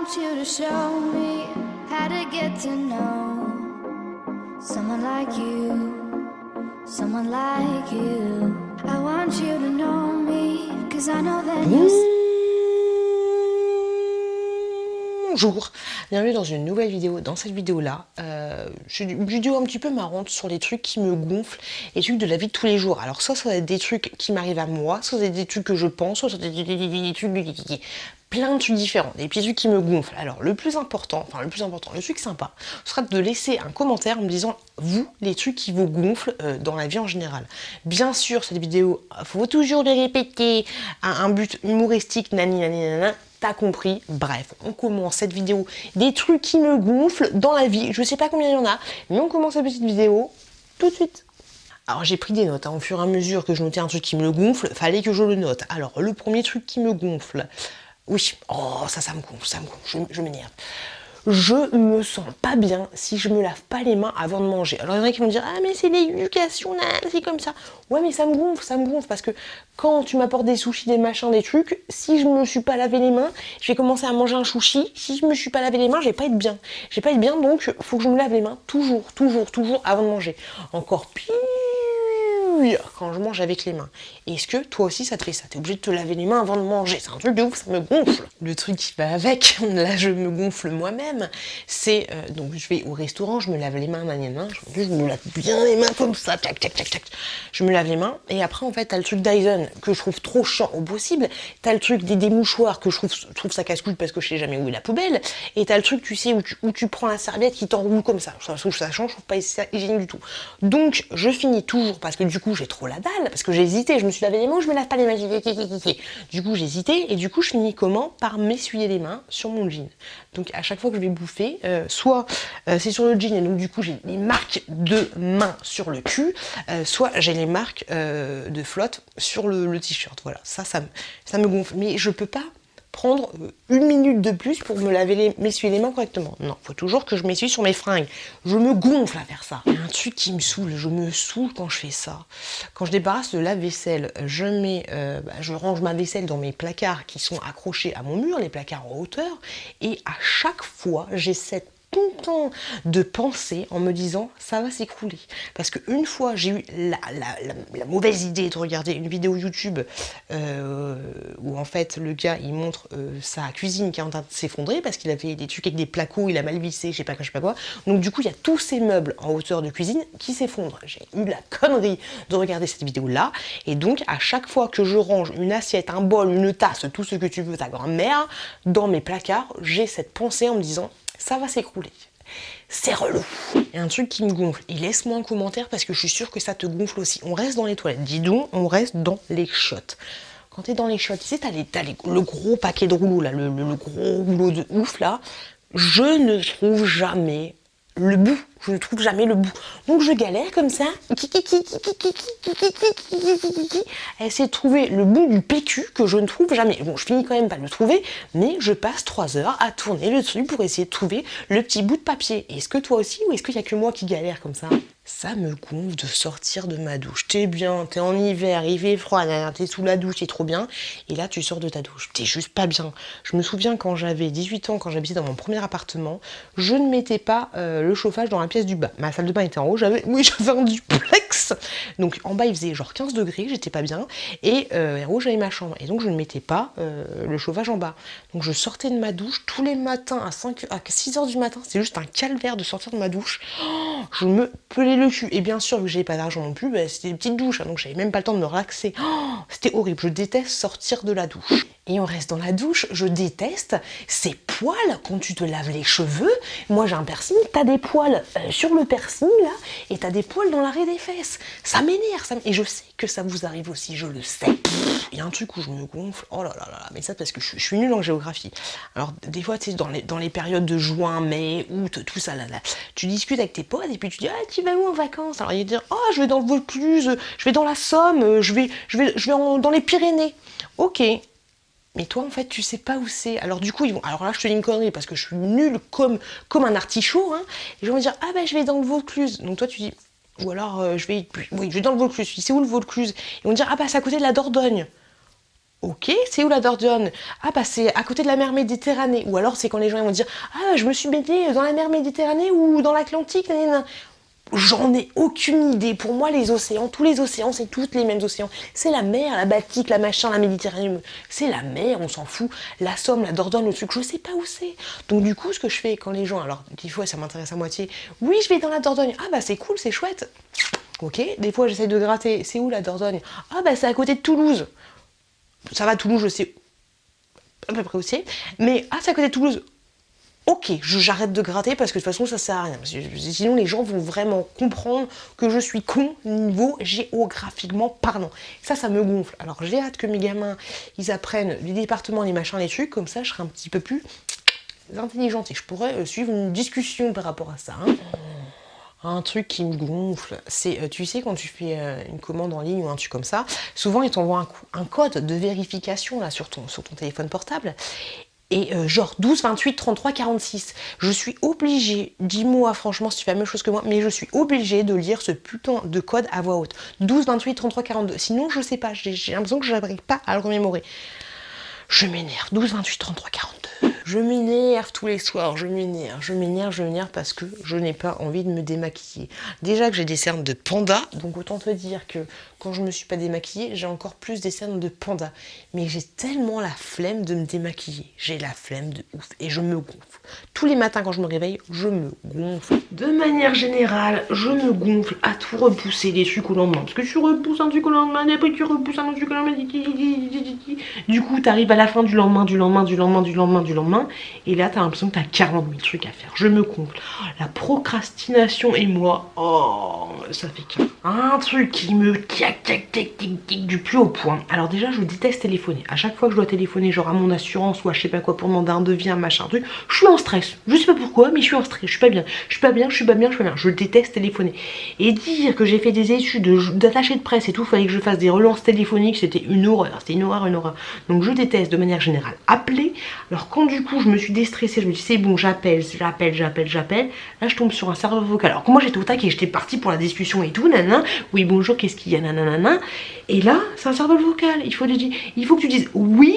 want you to show me how to get to know someone like you, someone like you. I want you to know me, 'cause I know that you're... Bonjour, bienvenue dans une nouvelle vidéo. Dans cette vidéo-là, c'est une vidéo un petit peu marrante sur les trucs qui me gonflent, les trucs de la vie de tous les jours. Alors soit ça va être des trucs qui m'arrivent à moi, soit ça va être des trucs que je pense, soit ça va être des trucs plein de trucs différents, des petits trucs qui me gonflent. Alors le plus important, le truc sympa, ce sera de laisser un commentaire en me disant, vous, les trucs qui vous gonflent dans la vie en général. Bien sûr, cette vidéo, faut toujours le répéter, à un but humoristique, nani nani nana. T'as compris, bref, on commence cette vidéo des trucs qui me gonflent dans la vie, je sais pas combien il y en a, mais on commence cette petite vidéo tout de suite. Alors j'ai pris des notes, au fur et à mesure que je notais un truc qui me gonfle, fallait que je le note. Alors le premier truc qui me gonfle, oui, ça me gonfle, je m'énerve. Je me sens pas bien si je me lave pas les mains avant de manger. Alors il y en a qui vont dire, ah mais c'est l'éducation, c'est comme ça. Ouais mais ça me gonfle parce que quand tu m'apportes des sushis, des machins, des trucs, si je me suis pas lavé les mains, je vais commencer à manger un sushi, si je me suis pas lavé les mains, je vais pas être bien. Donc faut que je me lave les mains toujours avant de manger. Encore pire quand je mange avec les mains. Est-ce que toi aussi ça te fait ça? T'es obligé de te laver les mains avant de manger. C'est un truc de ouf, ça me gonfle. Le truc qui va avec, là je me gonfle moi-même, c'est donc je vais au restaurant, je me lave les mains, je me lave bien les mains comme ça, tac. Je me lave les mains et après en fait t'as le truc Dyson que je trouve trop chiant au possible. T'as le truc des mouchoirs que je trouve ça casse-couille parce que je sais jamais où est la poubelle. Et t'as le truc tu sais où tu prends la serviette qui t'enroule comme ça. Ça change, je trouve pas hygiénique du tout. Donc je finis toujours parce que du coup j'ai trop la dalle, parce que j'ai hésité, je me suis lavé les mains, je me lave pas les mains, du coup j'ai hésité, et du coup je finis comment? Par m'essuyer les mains sur mon jean. Donc à chaque fois que je vais bouffer, soit c'est sur le jean, et donc du coup j'ai les marques de main sur le cul, soit j'ai les marques de flotte sur le t-shirt, voilà, ça me gonfle, mais je peux pas prendre une minute de plus pour m'essuyer les mains correctement. Non, faut toujours que je m'essuie sur mes fringues. Je me gonfle à faire ça. Il y a un truc qui me saoule, je me saoule quand je fais ça. Quand je débarrasse de la vaisselle, je range ma vaisselle dans mes placards qui sont accrochés à mon mur, les placards en hauteur, et à chaque fois, j'ai cette temps de penser en me disant ça va s'écrouler, parce que une fois j'ai eu la mauvaise idée de regarder une vidéo YouTube où en fait le gars il montre sa cuisine qui est en train de s'effondrer parce qu'il avait des trucs avec des placos, il a mal vissé, je sais pas quoi, donc du coup il y a tous ces meubles en hauteur de cuisine qui s'effondrent. J'ai eu la connerie de regarder cette vidéo là, et donc à chaque fois que je range une assiette, un bol, une tasse, tout ce que tu veux, ta grand-mère, dans mes placards, j'ai cette pensée en me disant ça va s'écrouler. C'est relou. Il y a un truc qui me gonfle. Et laisse-moi un commentaire parce que je suis sûre que ça te gonfle aussi. On reste dans les toilettes. Dis donc, on reste dans les chiottes. Quand t'es dans les chiottes, tu sais, le gros paquet de rouleaux, là, le gros rouleau de ouf, là. Je ne trouve jamais le bout. Je ne trouve jamais le bout. Donc je galère comme ça, à essayer de trouver le bout du PQ que je ne trouve jamais. Bon, je finis quand même par le trouver, mais je passe 3 heures à tourner le truc pour essayer de trouver le petit bout de papier. Est-ce que toi aussi, ou est-ce qu'il n'y a que moi qui galère comme ça? Ça me gonfle de sortir de ma douche. T'es bien, t'es en hiver, il fait froid, t'es sous la douche, t'es trop bien. Et là, tu sors de ta douche. T'es juste pas bien. Je me souviens quand j'avais 18 ans, quand j'habitais dans mon premier appartement, je ne mettais pas le chauffage dans la pièce du bas. Ma salle de bain était en haut, j'avais un duplex. Donc en bas, il faisait genre 15 degrés, j'étais pas bien. Et en haut, j'avais ma chambre. Et donc, je ne mettais pas le chauffage en bas. Donc, je sortais de ma douche tous les matins à 6 heures du matin. C'est juste un calvaire de sortir de ma douche. Oh, je me pelais le cul. Et bien sûr, vu que j'avais pas d'argent non plus, c'était des petites douches, donc j'avais même pas le temps de me relaxer. Oh, c'était horrible. Je déteste sortir de la douche. Et on reste dans la douche, je déteste ces poils quand tu te laves les cheveux. Moi j'ai un piercing, t'as des poils sur le piercing là, et t'as des poils dans l'arrêt des fesses. Ça m'énerve, et je sais que ça vous arrive aussi, je le sais. Il y a un truc où je me gonfle, oh là là là, mais ça parce que je suis nulle en géographie. Alors des fois tu sais, dans les périodes de juin, mai, août, tout ça là, tu discutes avec tes potes et puis tu dis, ah tu vas où en vacances? Alors ils disent, oh je vais dans le Vaucluse, je vais dans la Somme, je vais dans les Pyrénées. Ok. Mais toi, en fait, tu sais pas où c'est. Alors du coup, ils vont... Alors là, je te dis une connerie parce que je suis nulle comme un artichaut. Hein. Les gens vont dire, ah ben, je vais dans le Vaucluse. Donc toi, tu dis, ou alors, je vais dans le Vaucluse. Tu dis, c'est où le Vaucluse? Ils vont dire, ah bah, c'est à côté de la Dordogne. Ok, c'est où la Dordogne? Ah bah c'est à côté de la mer Méditerranée. Ou alors c'est quand les gens ils vont dire ah je me suis baignée dans la mer Méditerranée ou dans l'Atlantique. Nanana. J'en ai aucune idée. Pour moi les océans, tous les océans c'est toutes les mêmes océans. C'est la mer, la Baltique, la machin, la Méditerranée. C'est la mer, on s'en fout. La Somme, la Dordogne, le truc, je sais pas où c'est. Donc du coup ce que je fais quand les gens, alors des fois ça m'intéresse à moitié. Oui je vais dans la Dordogne. Ah bah c'est cool, c'est chouette. Ok, des fois j'essaye de gratter. C'est où la Dordogne? Ah bah c'est à côté de Toulouse. Ça va, Toulouse, je sais à peu près aussi. Mais, ah, c'est à côté de Toulouse. Ok, j'arrête de gratter parce que de toute façon, ça sert à rien. Sinon, les gens vont vraiment comprendre que je suis con niveau géographiquement parlant. Ça me gonfle. Alors, j'ai hâte que mes gamins, ils apprennent les départements, les machins, les trucs. Comme ça, je serai un petit peu plus intelligente et je pourrais suivre une discussion par rapport à ça. Hein. Un truc qui me gonfle, c'est, tu sais, quand tu fais une commande en ligne ou un truc comme ça, souvent ils t'envoient un code de vérification là sur ton téléphone portable. Et genre 12, 28, 33, 46. Je suis obligée, dis-moi franchement si tu fais la même chose que moi, mais je suis obligée de lire ce putain de code à voix haute. 12, 28, 33, 42. Sinon je sais pas, j'ai l'impression que je n'arrive pas à le remémorer. Je m'énerve. 12, 28, 33, 42. Je m'énerve tous les soirs. Je m'énerve parce que je n'ai pas envie de me démaquiller. Déjà que j'ai des cernes de panda, donc autant te dire que quand je me suis pas démaquillée, j'ai encore plus des cernes de panda. Mais j'ai tellement la flemme de me démaquiller. J'ai la flemme de ouf. Et je me gonfle. Tous les matins quand je me réveille, je me gonfle. De manière générale, je me gonfle à tout repousser les trucs au lendemain. Parce que tu repousses un truc au lendemain, et après tu repousses un autre truc au lendemain. Du coup, t'arrives à la fin du lendemain, et là, t'as l'impression que t'as 40 000 trucs à faire. Je me gonfle. La procrastination et moi, oh, ça fait un truc qui me tic du plus haut point. Alors déjà, je déteste téléphoner. À chaque fois que je dois téléphoner, genre à mon assurance ou à je sais pas quoi pour demander un devis, un machin, un truc, je suis en stress. Je sais pas pourquoi, mais je suis en stress. Je suis pas bien. Je déteste téléphoner. Et dire que j'ai fait des études d'attaché de presse et tout, fallait que je fasse des relances téléphoniques, c'était une horreur. C'était une horreur. Donc je déteste de manière générale appeler. Alors quand du coup je me suis déstressée, je me dis c'est bon, j'appelle. Là je tombe sur un serveur vocal. Alors que moi j'étais au taquet, j'étais partie pour la discussion et tout, nanana. Oui bonjour, qu'est-ce qu'il y a, nanana. Et là c'est un serveur vocal. Il faut que tu dises oui.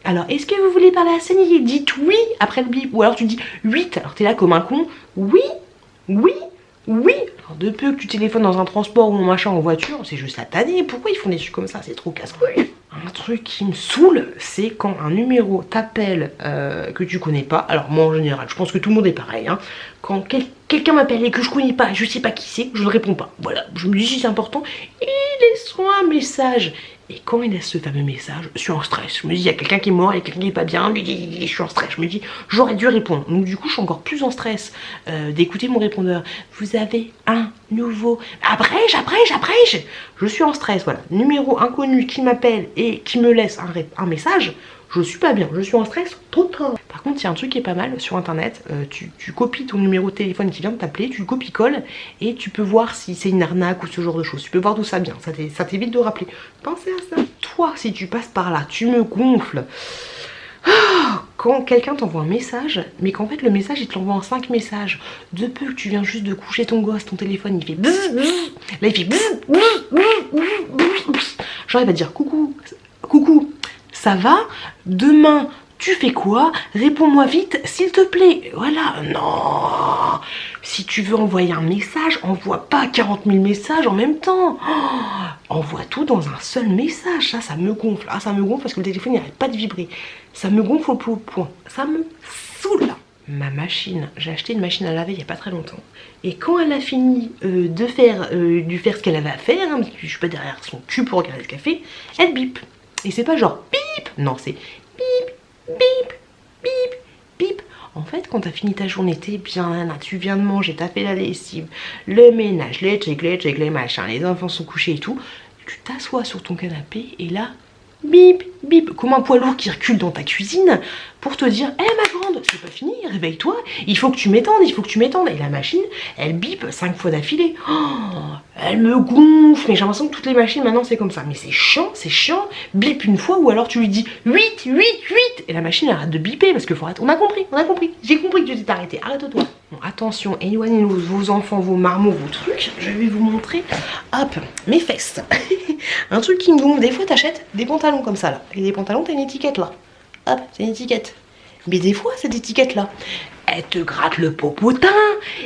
Alors, est-ce que vous voulez parler à Sani? Dites oui après le bip. Ou alors tu dis 8. Alors t'es là comme un con. Oui. Alors de peu que tu téléphones dans un transport ou en machin en voiture, c'est juste la tannée. Pourquoi ils font des trucs comme ça? C'est trop casse-couille. Un truc qui me saoule, c'est quand un numéro t'appelle que tu connais pas. Alors moi en général, je pense que tout le monde est pareil. Hein. Quand quelqu'un m'appelle et que je connais pas, je sais pas qui c'est, je ne réponds pas. Voilà, je me dis si c'est important, il laisse-moi un message. Et quand il laisse ce fameux message, je suis en stress. Je me dis, il y a quelqu'un qui est mort, il y a quelqu'un qui est pas bien, je suis en stress. Je me dis, j'aurais dû répondre. Donc du coup, je suis encore plus en stress d'écouter mon répondeur. Vous avez un nouveau... Abrège. Je suis en stress, voilà. Numéro inconnu qui m'appelle et qui me laisse un message, je suis pas bien. Je suis en stress total. Par contre, il y a un truc qui est pas mal sur internet. Tu copies ton numéro de téléphone qui vient de t'appeler, tu le copies-colles et tu peux voir si c'est une arnaque ou ce genre de choses. Tu peux voir d'où ça vient. Ça t'évite de rappeler. Pensez à ça. Toi, si tu passes par là, tu me gonfles. Quand quelqu'un t'envoie un message, mais qu'en fait le message il te l'envoie en 5 messages. De peu que tu viens juste de coucher ton gosse, ton téléphone il fait bzz, bzz. Là il fait bzz, bzz, bzz. Genre il va te dire coucou, ça va? Demain tu fais quoi? Réponds-moi vite s'il te plaît. Voilà, non. Si tu veux envoyer un message, envoie pas 40 000 messages en même temps. Envoie tout dans un seul message. Ça me gonfle. Ça me gonfle parce que le téléphone n'arrête pas de vibrer. Ça me gonfle au plus haut point. Ça me saoule. Ma machine, j'ai acheté une machine à laver il n'y a pas très longtemps. Et quand elle a fini de faire ce qu'elle avait à faire, parce que je suis pas derrière son cul pour regarder ce qu'elle fait, elle bip. Et c'est pas genre bip. Non, c'est bip. En fait, quand t'as fini ta journée, t'es bien, tu viens de manger, t'as fait la lessive, le ménage, les trucs, les machins, les enfants sont couchés et tout, tu t'assois sur ton canapé et là, bip, comme un poids lourd qui recule dans ta cuisine pour te dire hé ma grande, c'est pas fini, réveille-toi, il faut que tu m'étendes. Et la machine, elle bip 5 fois d'affilée. Elle me gonfle, mais j'ai l'impression que toutes les machines maintenant c'est comme ça. Mais c'est chiant, bip une fois ou alors tu lui dis 8 et la machine elle arrête de biper parce que faut arrêter. On a compris, j'ai compris que tu t'es arrêté, arrête-toi. Bon, attention, éloignez vos enfants, vos marmots, vos trucs. Je vais vous montrer, hop, mes fesses. Un truc qui me gonfle. Des fois, t'achètes des pantalons comme ça, là. Et des pantalons, t'as une étiquette, là. Hop, c'est une étiquette. Mais des fois, cette étiquette-là, elle te gratte le popotin.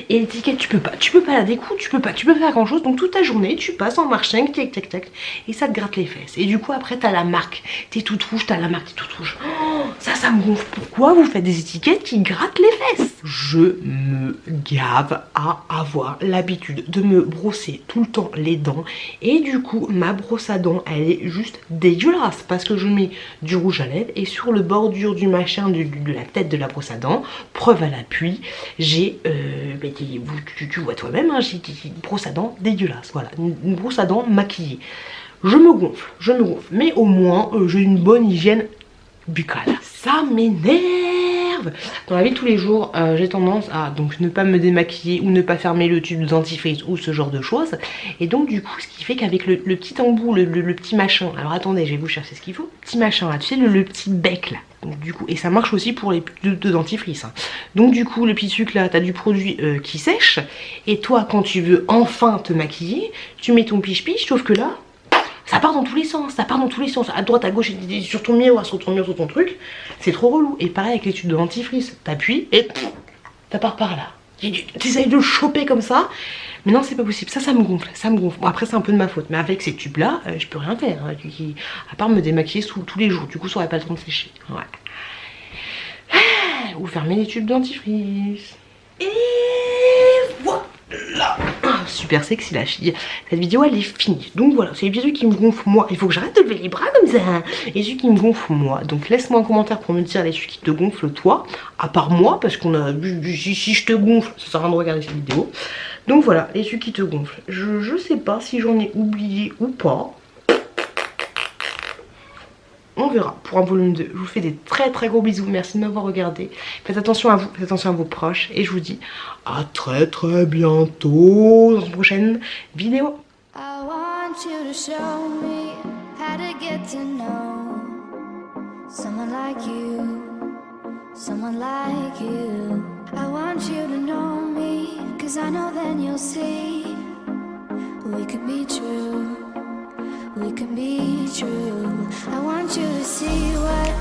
Et l'étiquette, tu peux pas la découdre, tu peux pas faire grand-chose. Donc, toute ta journée, tu passes en marchant, tac, tac, tac. Et ça te gratte les fesses. Et du coup, après, t'as la marque. T'es toute rouge, t'as la marque, t'es toute rouge. Oh, ça me gonfle. Pourquoi vous faites des étiquettes qui grattent les fesses? Je me gave à avoir l'habitude de me brosser tout le temps les dents. Et du coup, ma brosse à dents, elle est juste dégueulasse. Parce que je mets du rouge à lèvres. Et sur le bordure du machin, de la tête de la brosse à dents, preuve à l'appui, j'ai, tu vois toi-même, hein, j'ai une brosse à dents dégueulasse. Voilà, une brosse à dents maquillée. Je me gonfle. Mais au moins, j'ai une bonne hygiène buccale. Ça m'énerve. Dans la vie de tous les jours, j'ai tendance à donc ne pas me démaquiller ou ne pas fermer le tube de dentifrice ou ce genre de choses. Et donc du coup, ce qui fait qu'avec le petit embout, le petit machin, alors attendez, je vais vous chercher ce qu'il faut. Petit machin là, tu sais, le petit bec là. Donc du coup, et ça marche aussi pour les de dentifrice. Hein. Donc du coup, le petit truc là, t'as du produit qui sèche. Et toi, quand tu veux enfin te maquiller, tu mets ton piche-piche, sauf que là, ça part dans tous les sens, à droite, à gauche, sur ton miroir, sur ton truc, c'est trop relou. Et pareil avec les tubes de dentifrice, t'appuies et ça part par là. T'essayes de le choper comme ça, mais non, c'est pas possible, ça me gonfle, Bon, après, c'est un peu de ma faute, mais avec ces tubes-là, je peux rien faire, hein, à part me démaquiller tous les jours, du coup, ça aurait pas le temps de sécher. Ouais. Ou fermer les tubes de dentifrice. Et voilà. Super sexy là, cette vidéo elle est finie. Donc voilà, c'est les vidéos qui me gonflent moi. Il faut que j'arrête de lever les bras comme ça. Et ceux qui me gonflent moi. Donc laisse-moi un commentaire pour me dire les trucs qui te gonflent toi. À part moi, parce qu'on a vu si je te gonfle, ça sert à rien de regarder cette vidéo. Donc voilà, les trucs qui te gonflent. Je sais pas si j'en ai oublié ou pas. On verra pour un volume 2. Je vous fais des très très gros bisous. Merci de m'avoir regardé. Faites attention à vous, faites attention à vos proches. Et je vous dis à très très bientôt dans une prochaine vidéo. I want you to show me how to get to know someone like you, someone like you. I want you to know me, 'cause I know then you'll see we could be true. We can be true. I want you to see what